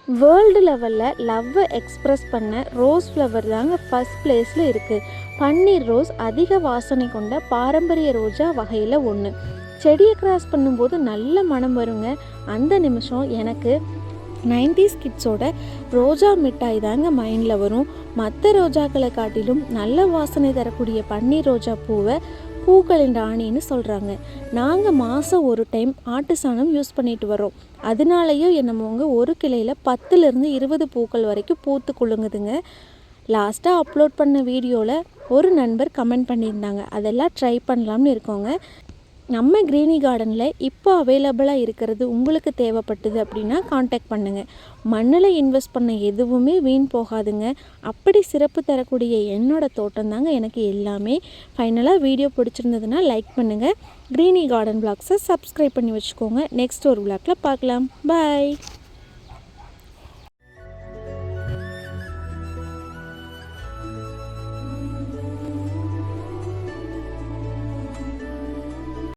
World லெவலில் லவ்வை express பண்ண ரோஸ் ஃப்ளவர் தாங்க ஃபஸ்ட் பிளேஸில் இருக்குது. பன்னீர் ரோஸ் அதிக வாசனை கொண்ட பாரம்பரிய ரோஜா வகையில் ஒன்று. செடியை கிராஸ் பண்ணும்போது நல்ல மனம் வருங்க. அந்த நிமிஷம் எனக்கு 90s கிட்ஸோட ரோஜா மிட்டாய் தாங்க மைண்டில் வரும். மற்ற ரோஜாக்களை காட்டிலும் நல்ல வாசனை தரக்கூடிய பன்னீர் ரோஜா பூவை பூக்களின் ராணின்னு சொல்கிறாங்க. நாங்கள் மாதம் ஒரு டைம் ஆட்டு சாணம் யூஸ் பண்ணிட்டு வரோம். அதனாலேயோ என்னமோங்க ஒரு கிளையில் 10லேருந்து 20 பூக்கள் வரைக்கும் பூத்து குலுங்குதுங்க. லாஸ்ட்டாக அப்லோட் பண்ண வீடியோவில் ஒரு நண்பர் கமெண்ட் பண்ணியிருந்தாங்க, அதெல்லாம் ட்ரை பண்ணலாம்னு இருக்கோங்க. நம்ம க்ரீனி கார்டனில் இப்போ அவைலபிளாக இருக்கிறது உங்களுக்கு தேவைப்பட்டது அப்படின்னா காண்டாக்ட் பண்ணுங்கள். மண்ணில் இன்வெஸ்ட் பண்ண எதுவுமே வீண் போகாதுங்க. அப்படி சிறப்பு தரக்கூடிய என்னோடய தோட்டம் தாங்க எனக்கு எல்லாமே. ஃபைனலாக வீடியோ பிடிச்சிருந்ததுன்னா லைக் பண்ணுங்கள். க்ரீனி கார்டன் விளாக்ஸை சப்ஸ்கிரைப் பண்ணி வச்சுக்கோங்க. நெக்ஸ்ட் ஒரு விளாக்கில் பார்க்கலாம். பாய்.